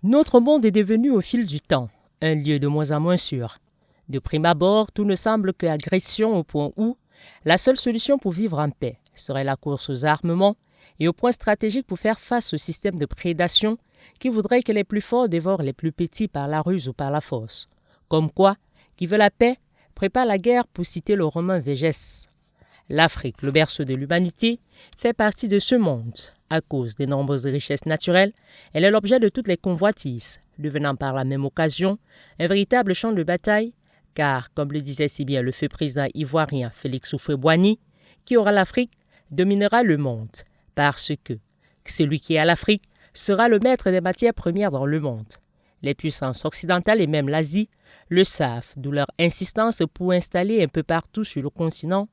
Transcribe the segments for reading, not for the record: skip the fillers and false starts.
Notre monde est devenu au fil du temps un lieu de moins en moins sûr. De prime abord, tout ne semble qu'agression au point où la seule solution pour vivre en paix serait la course aux armements et au point stratégique pour faire face au système de prédation qui voudrait que les plus forts dévorent les plus petits par la ruse ou par la force. Comme quoi, qui veut la paix prépare la guerre pour citer le romain Végès. L'Afrique, le berceau de l'humanité, fait partie de ce monde. À cause des nombreuses richesses naturelles, elle est l'objet de toutes les convoitises, devenant par la même occasion un véritable champ de bataille, car, comme le disait si bien le feu président ivoirien Félix Houphouët-Boigny, qui aura l'Afrique dominera le monde, parce que celui qui a l'Afrique sera le maître des matières premières dans le monde. Les puissances occidentales et même l'Asie le savent, d'où leur insistance pour installer un peu partout sur le continent,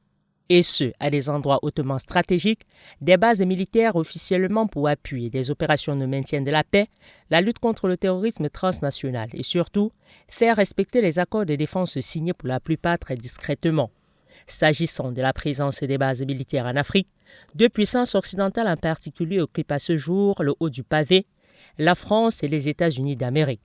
et ce, à des endroits hautement stratégiques, des bases militaires officiellement pour appuyer des opérations de maintien de la paix, la lutte contre le terrorisme transnational et surtout, faire respecter les accords de défense signés pour la plupart très discrètement. S'agissant de la présence des bases militaires en Afrique, deux puissances occidentales en particulier occupent à ce jour le haut du pavé, la France et les États-Unis d'Amérique.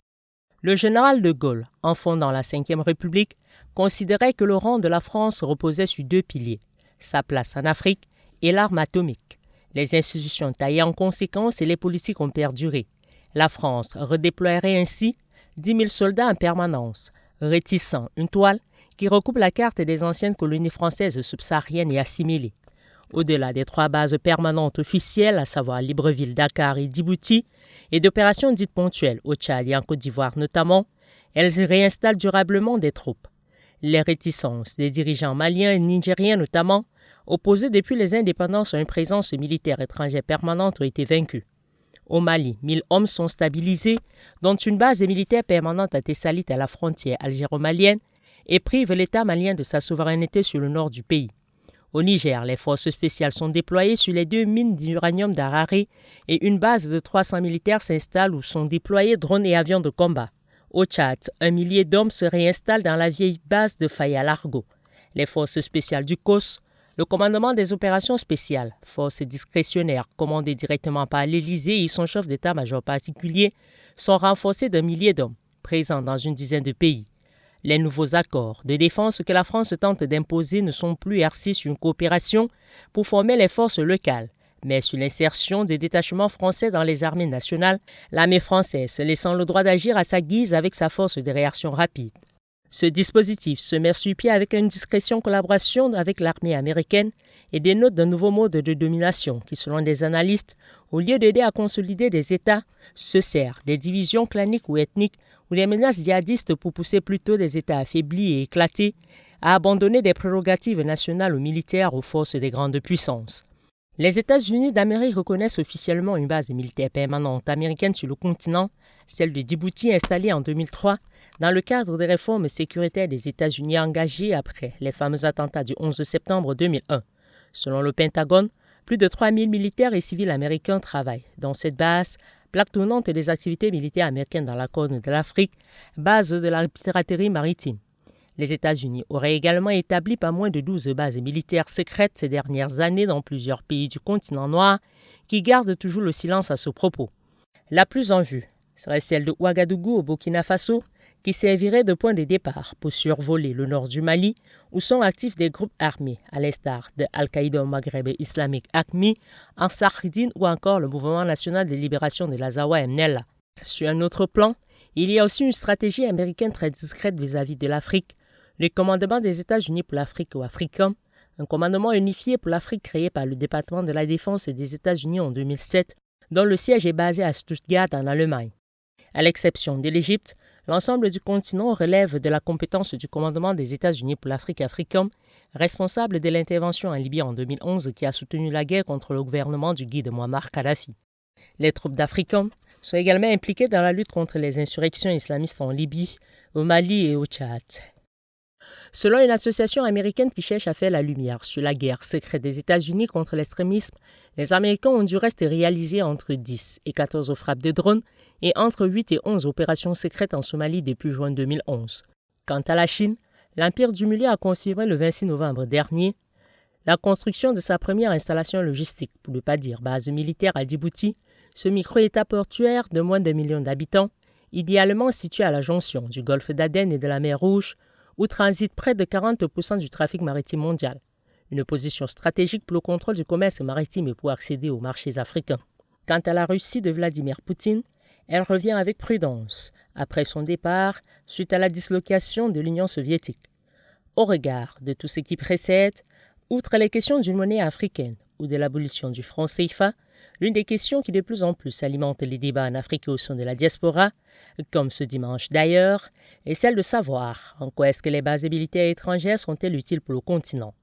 Le général de Gaulle, en fondant la Ve République, considérait que le rang de la France reposait sur deux piliers, sa place en Afrique et l'arme atomique. Les institutions taillées en conséquence et les politiques ont perduré. La France redéploierait ainsi 10 000 soldats en permanence, rétissant une toile qui recoupe la carte des anciennes colonies françaises subsahariennes et assimilées. Au-delà des trois bases permanentes officielles, à savoir Libreville, Dakar et Djibouti, et d'opérations dites ponctuelles au Tchad et en Côte d'Ivoire notamment, elles réinstallent durablement des troupes. Les réticences des dirigeants maliens et nigériens notamment, opposés depuis les indépendances à une présence militaire étrangère permanente, ont été vaincus. Au Mali, 1000 hommes sont stabilisés, dont une base militaire permanente à Tessalit à la frontière algéro-malienne, et privent l'État malien de sa souveraineté sur le nord du pays. Au Niger, les forces spéciales sont déployées sur les deux mines d'uranium d'Harare et une base de 300 militaires s'installe où sont déployés drones et avions de combat. Au Tchad, 1 millier d'hommes se réinstallent dans la vieille base de Faya-Largo. Les forces spéciales du COS, le commandement des opérations spéciales, forces discrétionnaires commandées directement par l'Élysée et son chef d'état-major particulier, sont renforcés d'1 millier d'hommes, présents dans une dizaine de pays. Les nouveaux accords de défense que la France tente d'imposer ne sont plus hersés sur une coopération pour former les forces locales, mais sur l'insertion des détachements français dans les armées nationales, l'armée française laissant le droit d'agir à sa guise avec sa force de réaction rapide. Ce dispositif se met sur pied avec une discrétion collaboration avec l'armée américaine et dénote d'un nouveau mode de domination qui, selon des analystes, au lieu d'aider à consolider des États, se sert des divisions claniques ou ethniques ou des menaces djihadistes pour pousser plutôt des États affaiblis et éclatés à abandonner des prérogatives nationales ou militaires aux forces des grandes puissances. Les États-Unis d'Amérique reconnaissent officiellement une base militaire permanente américaine sur le continent, celle de Djibouti installée en 2003, dans le cadre des réformes sécuritaires des États-Unis engagées après les fameux attentats du 11 septembre 2001. Selon le Pentagone, plus de 3000 militaires et civils américains travaillent dans cette base, plaque tournante des activités militaires américaines dans la Corne de l'Afrique, base de la piraterie maritime. Les États-Unis auraient également établi pas moins de 12 bases militaires secrètes ces dernières années dans plusieurs pays du continent noir qui gardent toujours le silence à ce propos. La plus en vue serait celle de Ouagadougou au Burkina Faso, qui servirait de point de départ pour survoler le nord du Mali, où sont actifs des groupes armés, à l'instar de Al-Qaïda au Maghreb islamique AQMI, Ansar-Dine ou encore le Mouvement national de libération de l'Azawad Mnella. Sur un autre plan, il y a aussi une stratégie américaine très discrète vis-à-vis de l'Afrique, le commandement des États-Unis pour l'Afrique ou Africom, un commandement unifié pour l'Afrique créé par le département de la Défense des États-Unis en 2007, dont le siège est basé à Stuttgart en Allemagne. À l'exception de l'Égypte, l'ensemble du continent relève de la compétence du commandement des États-Unis pour l'Afrique Africom, responsable de l'intervention en Libye en 2011 qui a soutenu la guerre contre le gouvernement du guide Muammar Kadhafi. Les troupes d'Africom sont également impliquées dans la lutte contre les insurrections islamistes en Libye, au Mali et au Tchad. Selon une association américaine qui cherche à faire la lumière sur la guerre secrète des États-Unis contre l'extrémisme, les Américains ont du reste réalisé entre 10 et 14 frappes de drones et entre 8 et 11 opérations secrètes en Somalie depuis juin 2011. Quant à la Chine, l'Empire du Milieu a confirmé le 26 novembre dernier la construction de sa première installation logistique, pour ne pas dire base militaire à Djibouti, Ce micro-État portuaire de moins d'1 million d'habitants, idéalement situé à la jonction du golfe d'Aden et de la mer Rouge, où transite près de 40% du trafic maritime mondial. Une position stratégique pour le contrôle du commerce maritime et pour accéder aux marchés africains. Quant à la Russie de Vladimir Poutine, elle revient avec prudence, après son départ, suite à la dislocation de l'Union soviétique. Au regard de tout ce qui précède, outre les questions d'une monnaie africaine ou de l'abolition du franc CFA, l'une des questions qui de plus en plus alimente les débats en Afrique au sein de la diaspora, comme ce dimanche d'ailleurs, est celle de savoir en quoi est-ce que les bases militaires étrangères sont-elles utiles pour le continent.